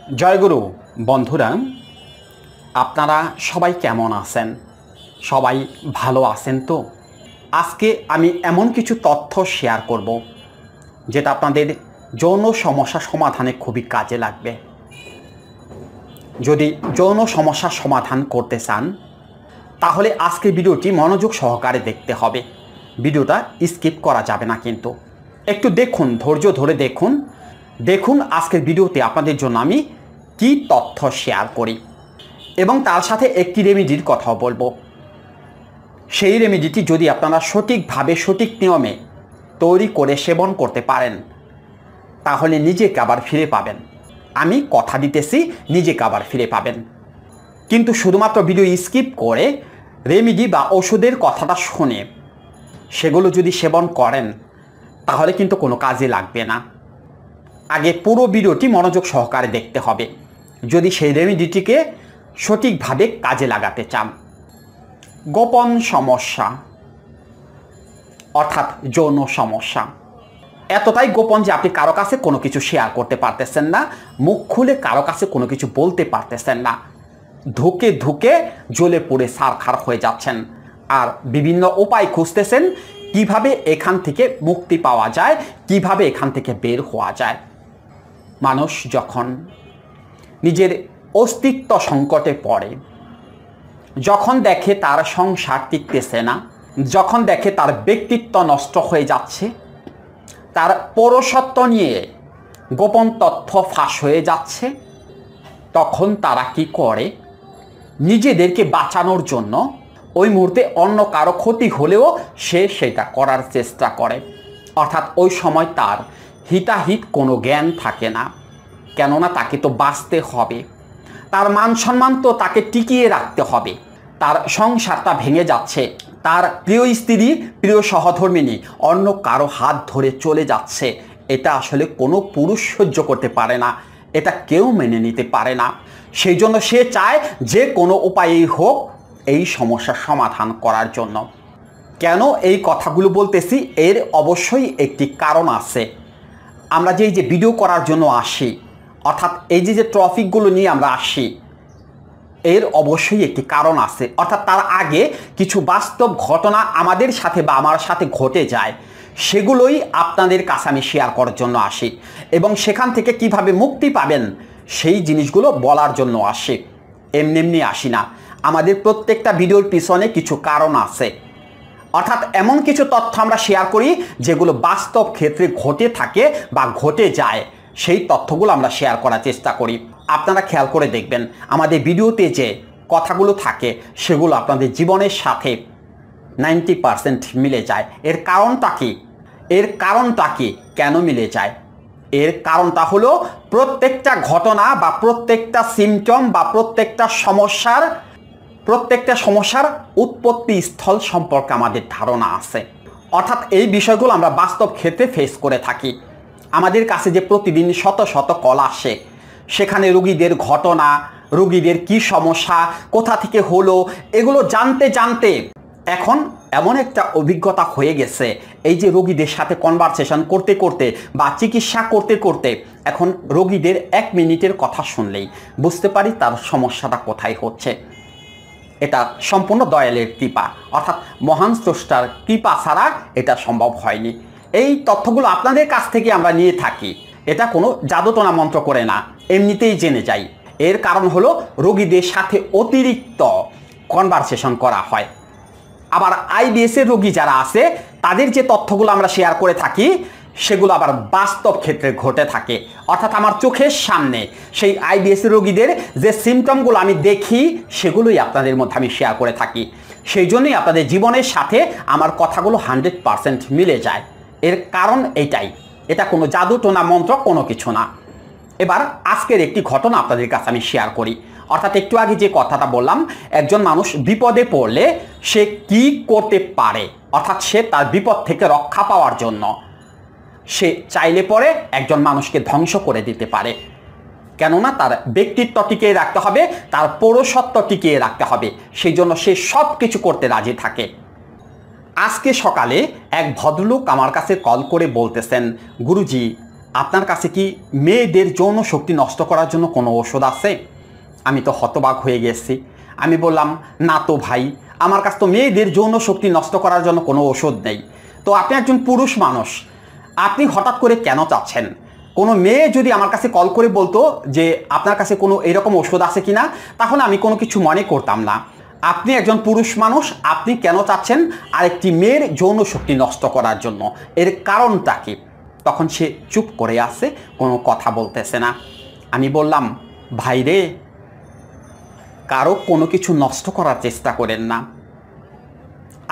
জয়গুরু বন্ধুরা, আপনারা সবাই কেমন আছেন? সবাই ভালো আছেন তো? আজকে আমি এমন কিছু তথ্য শেয়ার করব যেটা আপনাদের যৌন সমস্যা সমাধানে খুবই কাজে লাগবে। যদি যৌন সমস্যার সমাধান করতে চান তাহলে আজকের ভিডিওটি মনোযোগ সহকারে দেখতে হবে। ভিডিওটা স্কিপ করা যাবে না, কিন্তু একটু দেখুন, ধৈর্য ধরে দেখুন আজকের ভিডিওতে আপনাদের জন্য আমি কি তথ্য শেয়ার করি এবং তার সাথে একটি রেমেডির কথাও বলবো। সেই রেমেডিটি যদি আপনারা সঠিকভাবে সঠিক নিয়মে তৈরি করে সেবন করতে পারেন তাহলে নিজেকে আবার ফিরে পাবেন। আমি কথা দিতেছি, নিজেকে আবার ফিরে পাবেন। কিন্তু শুধুমাত্র ভিডিও স্কিপ করে রেমেডি বা ওষুধের কথাটা শুনে সেগুলো যদি সেবন করেন তাহলে কিন্তু কোনো কাজে লাগবে না। আগে পুরো ভিডিওটি মনোযোগ সহকারে দেখতে হবে যদি সেই রেমেডিটিকে সঠিকভাবে কাজে লাগাতে চান। গোপন সমস্যা অর্থাৎ যৌন সমস্যা এতটাই গোপন যে আপনি কারো কাছে কোনো কিছু শেয়ার করতে পারতেছেন না, মুখ খুলে কারো কাছে কোনো কিছু বলতে পারতেছেন না, ধুকে ধুকে জ্বলে পুড়ে ছারখার হয়ে যাচ্ছেন আর বিভিন্ন উপায় খুঁজতেছেন কিভাবে এখান থেকে মুক্তি পাওয়া যায়, কিভাবে এখান থেকে বের হওয়া যায়। মানুষ যখন নিজের অস্তিত্ব সংকটে পড়ে, যখন দেখে তার সংসার টিকতেছে না, যখন দেখে তার ব্যক্তিত্ব নষ্ট হয়ে যাচ্ছে, তার পৌরসত্ব নিয়ে গোপন তথ্য ফাঁস হয়ে যাচ্ছে, তখন তারা কি করে? নিজেদেরকে বাঁচানোর জন্য ওই মুহূর্তে অন্য কারো ক্ষতি হলেও সে সেটা করার চেষ্টা করে। অর্থাৎ ওই সময় তার হিতাহিত কোনো জ্ঞান থাকে না, কেননা তাকে তো বাঁচতে হবে, তার মান সম্মান তো তাকে টিকিয়ে রাখতে হবে। তার সংসারটা ভেঙে যাচ্ছে, তার প্রিয় স্ত্রী, প্রিয় সহধর্মিণী অন্য কারো হাত ধরে চলে যাচ্ছে। এটা আসলে কোনো পুরুষ সহ্য করতে পারে না, এটা কেউ মেনে নিতে পারে না। সেই জন্য সে চায় যে কোনো উপায়েই হোক এই সমস্যার সমাধান করার জন্য। কেন এই কথাগুলো বলতেছি? এর অবশ্যই একটি কারণ আছে। আমরা যে ভিডিও করার জন্য আসি, অর্থাৎ এই যে টপিকগুলো নিয়ে আমরা আসি, এর অবশ্যই একটি কারণ আছে। অর্থাৎ তার আগে কিছু বাস্তব ঘটনা আমাদের সাথে বা আমার সাথে ঘটে যায়, সেগুলোই আপনাদের কাছে আমি শেয়ার করার জন্য আসি এবং সেখান থেকে কিভাবে মুক্তি পাবেন সেই জিনিসগুলো বলার জন্য আসি। এমনি এমনি আসি না, আমাদের প্রত্যেকটা ভিডিওর পিছনে কিছু কারণ আছে। অর্থাৎ এমন কিছু তথ্য আমরা শেয়ার করি যেগুলো বাস্তব ক্ষেত্রে ঘটে থাকে বা ঘটে যায়, সেই তথ্যগুলো আমরা শেয়ার করার চেষ্টা করি। আপনারা খেয়াল করে দেখবেন আমাদের ভিডিওতে যে কথাগুলো থাকে সেগুলো আপনাদের জীবনের সাথে 90% মিলে যায়। এর কারণটা কি? কেন মিলে যায়? এর কারণটা হলো প্রত্যেকটা ঘটনা বা প্রত্যেকটা সিমটম বা প্রত্যেকটা সমস্যার উৎপত্তি স্থল সম্পর্কে আমাদের ধারণা আছে। অর্থাৎ এই বিষয়গুলো আমরা বাস্তব ক্ষেত্রে ফেস করে থাকি। আমাদের কাছে যে প্রতিদিন শত শত কল আসে, সেখানে রোগীদের ঘটনা, রোগীদের কি সমস্যা, কোথা থেকে হলো, এগুলো জানতে জানতে এখন এমন একটা অভিজ্ঞতা হয়ে গেছে, এই যে রোগীদের সাথে কনভারসেশন করতে করতে বা চিকিৎসা করতে করতে এখন রোগীদের 1 মিনিটের কথা শুনলেই বুঝতে পারি তার সমস্যাটা কোথায় হচ্ছে। এটা সম্পূর্ণ দয়ালের কৃপা, অর্থাৎ মহান স্রষ্টার কৃপা ছাড়া এটা সম্ভব হয়নি। এই তথ্যগুলো আপনাদের কাছ থেকে আমরা নিয়ে থাকি, এটা কোনো জাদুটোনা মন্ত্র করে না, এমনিতেই জেনে যাই। এর কারণ হলো রোগীদের সাথে অতিরিক্ত কনভারসেশন করা হয়। আবার আইবিএসের রোগী যারা আছে তাদের যে তথ্যগুলো আমরা শেয়ার করে থাকি সেগুলো আবার বাস্তব ক্ষেত্রে ঘটে থাকে। অর্থাৎ আমার চোখের সামনে সেই আইবিএস রোগীদের যে সিমটমগুলো আমি দেখি সেগুলোই আপনাদের মধ্যে আমি শেয়ার করে থাকি। সেই জন্যই আপনাদের জীবনের সাথে আমার কথাগুলো 100% মিলে যায়। এর কারণ এইটাই, এটা কোনো জাদুটোনা মন্ত্র কোনো কিছু না। এবার আজকের একটি ঘটনা আপনাদের কাছে আমি শেয়ার করি। অর্থাৎ একটু আগে যে কথাটা বললাম, একজন মানুষ বিপদে পড়লে সে কি করতে পারে, অর্থাৎ সে তার বিপদ থেকে রক্ষা পাওয়ার জন্য সে চাইলে পরে একজন মানুষকে ধ্বংস করে দিতে পারে। কেননা তার ব্যক্তিত্ব টিকিয়ে রাখতে হবে, তার পৌরসত্ব টিকিয়ে রাখতে হবে, সেই জন্য সে সব কিছু করতে রাজি থাকে। আজকে সকালে এক ভদ্রলোক আমার কাছে কল করে বলতেছেন, গুরুজি আপনার কাছে কি মেয়েদের যৌন শক্তি নষ্ট করার জন্য কোনো ওষুধ আছে? আমি তো হতবাক হয়ে গেছি। আমি বললাম, না তো ভাই, আমার কাছে তো মেয়েদের যৌন শক্তি নষ্ট করার জন্য কোনো ওষুধ নেই। তো আপনি একজন পুরুষ মানুষ, আপনি হঠাৎ করে কেন চাচ্ছেন? কোনো মেয়ে যদি আমার কাছে কল করে বলতো যে আপনার কাছে কোনো এরকম ওষুধ আছে কিনা, তাহলে আমি কোনো কিছু মনে করতাম না। আপনি একজন পুরুষ মানুষ, আপনি কেন চাচ্ছেন আরেকটি মেয়ের যৌন শক্তি নষ্ট করার জন্য? এর কারণটা কি? তখন সে চুপ করে আছে, কোনো কথা বলতেছে না। আমি বললাম, ভাইরে, কারো কোনো কিছু নষ্ট করার চেষ্টা করেন না।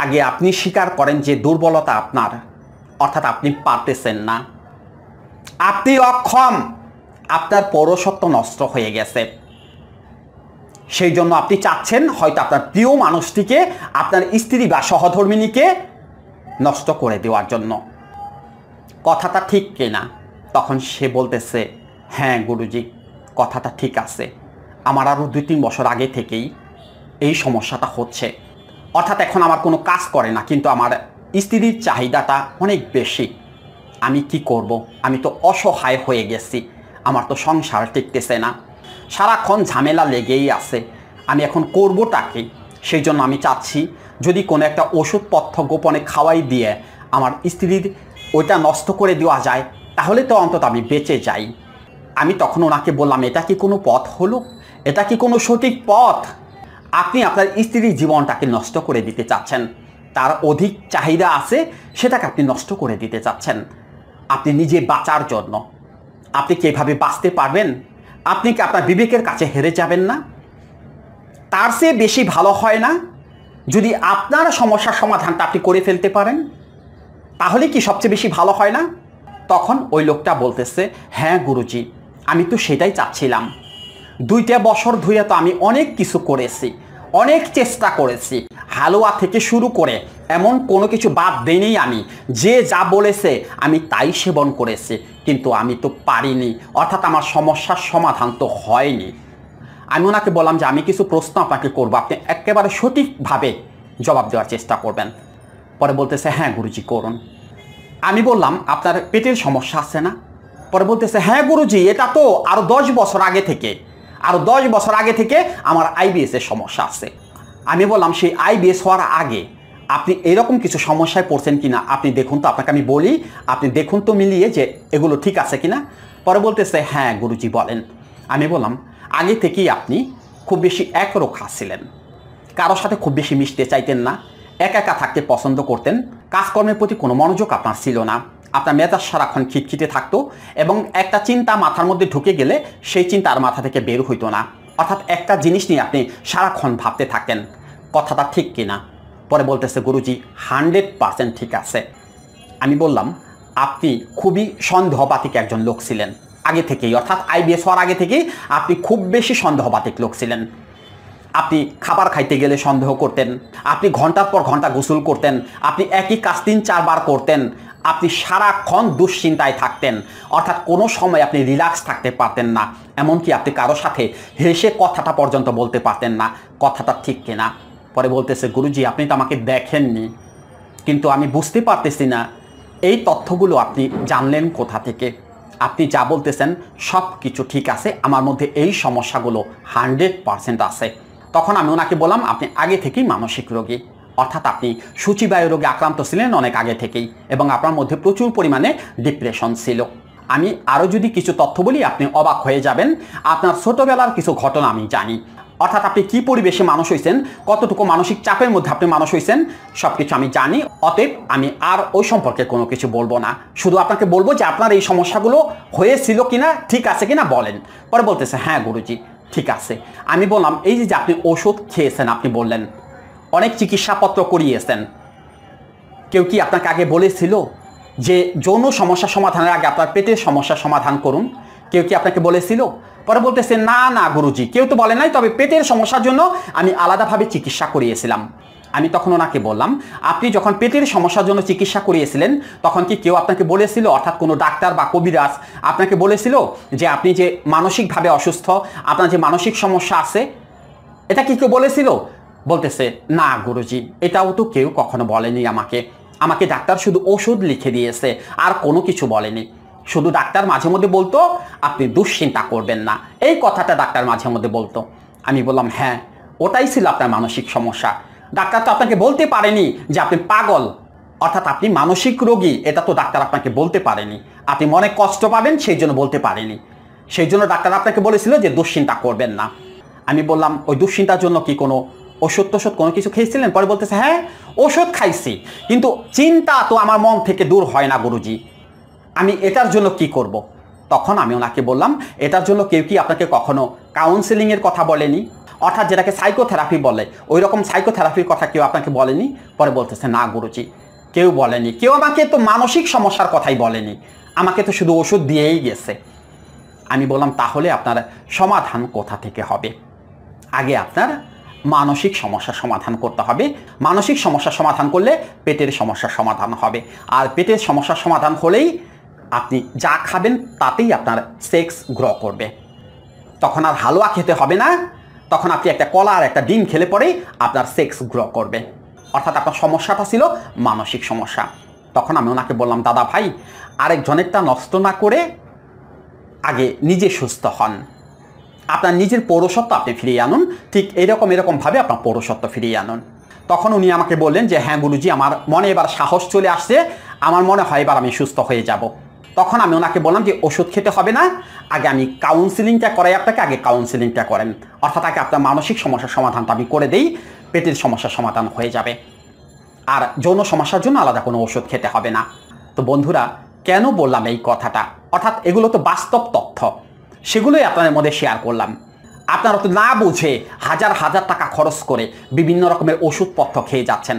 আগে আপনি স্বীকার করেন যে দুর্বলতা আপনার, অর্থাৎ আপনি পারতেছেন না, আপনি অক্ষম, আপনার পৌরসত্ব নষ্ট হয়ে গেছে। সেই জন্য আপনি চাচ্ছেন হয়তো আপনার প্রিয় মানুষটিকে, আপনার স্ত্রী বা সহধর্মিণীকে নষ্ট করে দেওয়ার জন্য। কথাটা ঠিক কিনা? তখন সে বলতেছে, হ্যাঁ গুরুজি, কথাটা ঠিক আছে। আমার আরও 2-3 বছর আগে থেকেই এই সমস্যাটা হচ্ছে। অর্থাৎ এখন আমার কোনো কাজ করে না, কিন্তু আমার স্ত্রীর চাহিদাটা অনেক বেশি। আমি কি করব? আমি তো অসহায় হয়ে গেছি, আমার তো সংসার টিকতেছে না, সারাক্ষণ ঝামেলা লেগেই আছে। আমি এখন করবোটা কি? সেই জন্য আমি চাচ্ছি যদি কোনো একটা ওষুধপত্র গোপনে খাওয়াই দিয়ে আমার স্ত্রীর ওইটা নষ্ট করে দেওয়া যায়, তাহলে তো অন্তত আমি বেঁচে যাই। আমি তখন ওনাকে বললাম, এটা কি কোনো পথ হলো? এটা কি কোনো সঠিক পথ? আপনি আপনার স্ত্রীর জীবনটাকে নষ্ট করে দিতে চাচ্ছেন, তার অধিক চাহিদা আছে, সেটাকে আপনি নষ্ট করে দিতে চাচ্ছেন আপনি নিজে বাঁচার জন্য। আপনি কি এভাবে বাঁচতে পারবেন? আপনি কি আপনার বিবেকের কাছে হেরে যাবেন না? তার চেয়ে বেশি ভালো হয় না যদি আপনার সমস্যার সমাধানটা আপনি করে ফেলতে পারেন? তাহলে কি সবচেয়ে বেশি ভালো হয় না? তখন ওই লোকটা বলতেছে, হ্যাঁ গুরুজি, আমি তো সেটাই চাচ্ছিলাম। 2টা বছর ধরে তো আমি অনেক কিছু করেছি, অনেক চেষ্টা করেছি, হালুয়া থেকে শুরু করে এমন কোনো কিছু বাদ দেইনি। আমি যে যা বলেছে আমি তাই সেবন করেছি, কিন্তু আমি তো পারিনি, অর্থাৎ আমার সমস্যার সমাধান তো হয়নি। আমি ওনাকে বললাম যে আমি কিছু প্রশ্ন আপনাকে করবো, আপনি একেবারে সঠিকভাবে জবাব দেওয়ার চেষ্টা করবেন। পরে বলতেছে, হ্যাঁ গুরুজি করুন। আমি বললাম, আপনার পেটের সমস্যা আছে না? পরে বলতেছে, হ্যাঁ গুরুজি, এটা তো আরও 10 বছর আগে থেকে, আরও 10 বছর আগে থেকে আমার IBS এর সমস্যা আছে। আমি বললাম, সেই IBS হওয়ার আগে আপনি এরকম কিছু সমস্যায় পড়ছেন কিনা আপনি দেখুন তো, আপনাকে আমি বলি, আপনি দেখুন তো মিলিয়ে যে এগুলো ঠিক আছে কিনা। পরে বলতেছে, হ্যাঁ গুরুজি বলেন। আমি বললাম, আগে থেকেই আপনি খুব বেশি একরোখা ছিলেন, কারোর সাথে খুব বেশি মিশতে চাইতেন না, একা একা থাকতে পছন্দ করতেন, কাজকর্মের প্রতি কোনো মনোযোগ আপনার ছিল না, আপনার মেজাজ সারাক্ষণ খিটখিটে থাকতো, এবং একটা চিন্তা মাথার মধ্যে ঢুকে গেলে সেই চিন্তা আর মাথা থেকে বের হইতো না। অর্থাৎ একটা জিনিস নিয়ে আপনি সারাক্ষণ ভাবতে থাকেন। কথাটা ঠিক কিনা? পরে বলতেছে, গুরুজি 100% ঠিক আছে। আমি বললাম, আপনি খুবই সন্দেহবাতিক একজন লোক ছিলেন আগে থেকেই, অর্থাৎ IBS হওয়ার আগে থেকেই আপনি খুব বেশি সন্দেহবাতিক লোক ছিলেন। আপনি খাবার খাইতে গেলে সন্দেহ করতেন, আপনি ঘন্টার পর ঘন্টা গোসল করতেন, আপনি একই কাজ 3-4 বার করতেন, আপনি সারাক্ষণ দুশ্চিন্তায় থাকতেন, অর্থাৎ কোনো সময় আপনি রিল্যাক্স থাকতে পারতেন না, এমনকি আপনি কারোর সাথে হেসে কথাটা পর্যন্ত বলতে পারতেন না। কথাটা ঠিক কিনা? পরে বলতেছে, গুরুজি আপনি তো আমাকে দেখেননি, কিন্তু আমি বুঝতে পারতেছি না এই তথ্যগুলো আপনি জানলেন কোথা থেকে। আপনি যা বলতেছেন সব কিছু ঠিক আছে, আমার মধ্যে এই সমস্যাগুলো 100% আছে। তখন আমি ওনাকে বললাম, আপনি আগে থেকেই মানসিক রোগী, অর্থাৎ আপনি সূচিবায়ু রোগে আক্রান্ত ছিলেন অনেক আগে থেকেই, এবং আপনার মধ্যে প্রচুর পরিমাণে ডিপ্রেশন ছিল। আমি আরও যদি কিছু তথ্য বলি আপনি অবাক হয়ে যাবেন। আপনার ছোটোবেলার কিছু ঘটনা আমি জানি, অর্থাৎ আপনি কী পরিবেশে মানুষ হয়েছেন, কতটুকু মানসিক চাপের মধ্যে আপনি মানুষ হয়েছেন, সব কিছু আমি জানি। অতএব আমি আর ওই সম্পর্কে কোনো কিছু বলবো না, শুধু আপনাকে বলবো যে আপনার এই সমস্যাগুলো হয়েছিল কিনা, ঠিক আছে কিনা বলেন। পরে বলতেছে, হ্যাঁ গুরুজি ঠিক আছে। আমি বললাম, এই যে আপনি ওষুধ খেয়েছেন, আপনি বললেন অনেক চিকিৎসাপত্র করিয়েছেন, কেউ কি আপনাকে আগে বলেছিল যে যৌন সমস্যা সমাধানের আগে আপনার পেটের সমস্যার সমাধান করুন? কেউ কি আপনাকে বলেছিল? পরে বলতেছে, না না গুরুজি, কেউ তো বলে নাই, তবে পেটের সমস্যার জন্য আমি আলাদাভাবে চিকিৎসা করিয়েছিলাম। আমি তখন ওনাকে বললাম, আপনি যখন পেটের সমস্যার জন্য চিকিৎসা করিয়েছিলেন তখন কি কেউ আপনাকে বলেছিল, অর্থাৎ কোনো ডাক্তার বা কবিরাজ আপনাকে বলেছিল যে আপনি যে মানসিকভাবে অসুস্থ, আপনার যে মানসিক সমস্যা আছে, এটা কি কেউ বলেছিল? বলতেছে, না গুরুজি, এটাও তো কেউ কখনো বলেনি আমাকে। আমাকে ডাক্তার শুধু ওষুধ লিখে দিয়েছে, আর কোনো কিছু বলেনি। শুধু ডাক্তার মাঝে মধ্যে বলতো আপনি দুশ্চিন্তা করবেন না, এই কথাটা ডাক্তার মাঝে মধ্যে বলতো। আমি বললাম হ্যাঁ, ওটাই ছিল আপনার মানসিক সমস্যা। ডাক্তার তো আপনাকে বলতে পারেনি যে আপনি পাগল, অর্থাৎ আপনি মানসিক রোগী, এটা তো ডাক্তার আপনাকে বলতে পারেনি। আপনি মনে কষ্ট পাবেন সেই জন্য বলতে পারেনি, সেই জন্য ডাক্তার আপনাকে বলেছিল যে দুশ্চিন্তা করবেন না। আমি বললাম ওই দুশ্চিন্তার জন্য কি কোনো ওষুধ টষুধ কোনো কিছু খেয়েছিলেন? পরে বলতেছে হ্যাঁ ওষুধ খাইছি, কিন্তু চিন্তা তো আমার মন থেকে দূর হয় না গুরুজি, আমি এটার জন্য কি করব? তখন আমি ওনাকে বললাম এটার জন্য কেউ কি আপনাকে কখনো কাউন্সেলিংয়ের কথা বলেনি? অর্থাৎ যেটাকে সাইকোথেরাপি বলে, ওই রকম সাইকোথেরাপির কথা কেউ আপনাকে বলেনি? পরে বলতেছে না গুরুজি, কেউ বলেনি, কেউ আমাকে তো মানসিক সমস্যার কথাই বলেনি, আমাকে তো শুধু ওষুধ দিয়েই গেছে। আমি বললাম তাহলে আপনার সমাধান কোথা থেকে হবে? আগে আপনার মানসিক সমস্যার সমাধান করতে হবে। মানসিক সমস্যার সমাধান করলে পেটের সমস্যার সমাধান হবে, আর পেটের সমস্যার সমাধান হলেই আপনি যা খাবেন তাতেই আপনার সেক্স গ্রো করবে। তখন আর হালুয়া খেতে হবে না, তখন আপনি একটা কলা আর একটা ডিম খেলে পরেই আপনার সেক্স গ্রো করবে। অর্থাৎ আপনার সমস্যাটা ছিল মানসিক সমস্যা। তখন আমি ওনাকে বললাম দাদা ভাই, আরেকজনেরটা নষ্ট না করে আগে নিজে সুস্থ হন, আপনার নিজের পৌরসত্ব আপনি ফিরিয়ে আনুন, ঠিক এরকমভাবে আপনার পৌরসত্ব ফিরিয়ে আনুন। তখন উনি আমাকে বললেন যে হ্যাঁ গুরুজি, আমার মনে এবার সাহস চলে আসছে, আমার মনে হয় এবার আমি সুস্থ হয়ে যাব। তখন আমি ওনাকে বললাম যে ওষুধ খেতে হবে না, আগে আমি কাউন্সিলিংটা করাই আপনাকে, আগে কাউন্সিলিংটা করেন, অর্থাৎ আগে আপনার মানসিক সমস্যার সমাধানটা আমি করে দেই, পেটের সমস্যার সমাধান হয়ে যাবে, আর যৌন সমস্যার জন্য আলাদা কোনো ওষুধ খেতে হবে না। তো বন্ধুরা, কেন বললাম এই কথাটা? অর্থাৎ এগুলো তো বাস্তব তথ্য, সেগুলোই আপনাদের মধ্যে শেয়ার করলাম। আপনারা তো না বুঝে হাজার হাজার টাকা খরচ করে বিভিন্ন রকমের ওষুধপত্র খেয়ে যাচ্ছেন,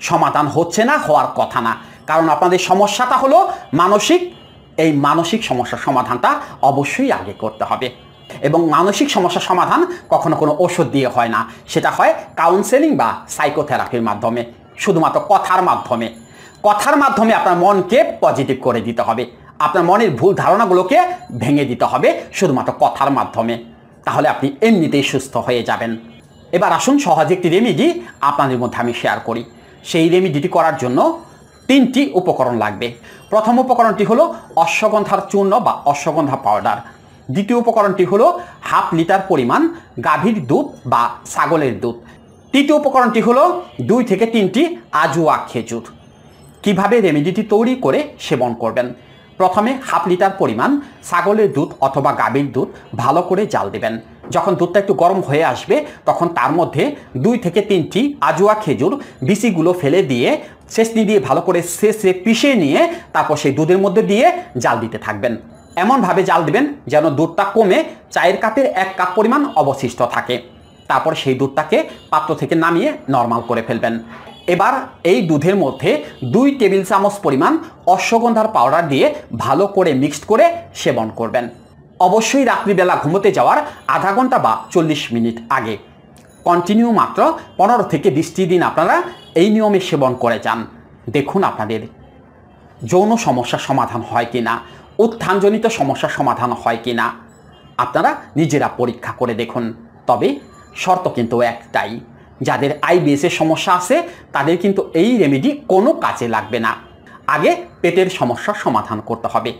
সমাধান হচ্ছে না, হওয়ার কথা না। কারণ আপনাদের সমস্যাটা হলো মানসিক, এই মানসিক সমস্যার সমাধানটা অবশ্যই আগে করতে হবে। এবং মানসিক সমস্যার সমাধান কখনো কোনো ওষুধ দিয়ে হয় না, সেটা হয় কাউন্সেলিং বা সাইকোথেরাপির মাধ্যমে, শুধুমাত্র কথার মাধ্যমে। কথার মাধ্যমে আপনার মনকে পজিটিভ করে দিতে হবে, আপনার মনের ভুল ধারণাগুলোকে ভেঙে দিতে হবে শুধুমাত্র কথার মাধ্যমে, তাহলে আপনি এমনিতেই সুস্থ হয়ে যাবেন। এবার আসুন সহজ একটি রেমেডি আপনাদের মধ্যে আমি শেয়ার করি। সেই রেমেডিটি করার জন্য 3টি উপকরণ লাগবে। প্রথম উপকরণটি হলো অশ্বগন্ধার চূর্ণ বা অশ্বগন্ধা পাউডার। দ্বিতীয় উপকরণটি হলো 1/2 লিটার পরিমাণ গাভীর দুধ বা ছাগলের দুধ। তৃতীয় উপকরণটি হলো 2 থেকে 3টি আজুয়া খেজুর। কিভাবে রেমেডিটি তৈরি করে সেবন করবেন? প্রথমে 1/2 লিটার পরিমাণ ছাগলের দুধ অথবা গাভীর দুধ ভালো করে জাল দেবেন। যখন দুধটা একটু গরম হয়ে আসবে তখন তার মধ্যে 2 থেকে 3টি আজুয়া খেজুর বিচিগুলো ফেলে দিয়ে ছেঁচনি দিয়ে ভালো করে ছেঁচে পিষে নিয়ে তারপর সেই দুধের মধ্যে দিয়ে জাল দিতে থাকবেন। এমনভাবে জাল দিবেন যেন দুধটা কমে চায়ের কাপের 1 কাপ পরিমাণ অবশিষ্ট থাকে। তারপর সেই দুধটাকে পাত্র থেকে নামিয়ে নর্মাল করে ফেলবেন। এবার এই দুধের মধ্যে 2 টেবিল চামচ পরিমাণ অশ্বগন্ধার পাউডার দিয়ে ভালো করে মিক্সড করে সেবন করবেন। অবশ্যই রাত্রিবেলা ঘুমোতে যাওয়ার আধা ঘন্টা বা 40 মিনিট আগে। কন্টিনিউ মাত্র 15 থেকে 20টি দিন আপনারা এই নিয়মে সেবন করে যান। দেখুন আপনাদের যৌন সমস্যার সমাধান হয় কি না, উত্থানজনিত সমস্যার সমাধান হয় কি না, আপনারা নিজেরা পরীক্ষা করে দেখুন। তবে শর্ত কিন্তু একটাই, যাদের আইবিএসের সমস্যা আছে তাদের কিন্তু এই রেমেডি কোনো কাজে লাগবে না। আগে পেটের সমস্যার সমাধান করতে হবে।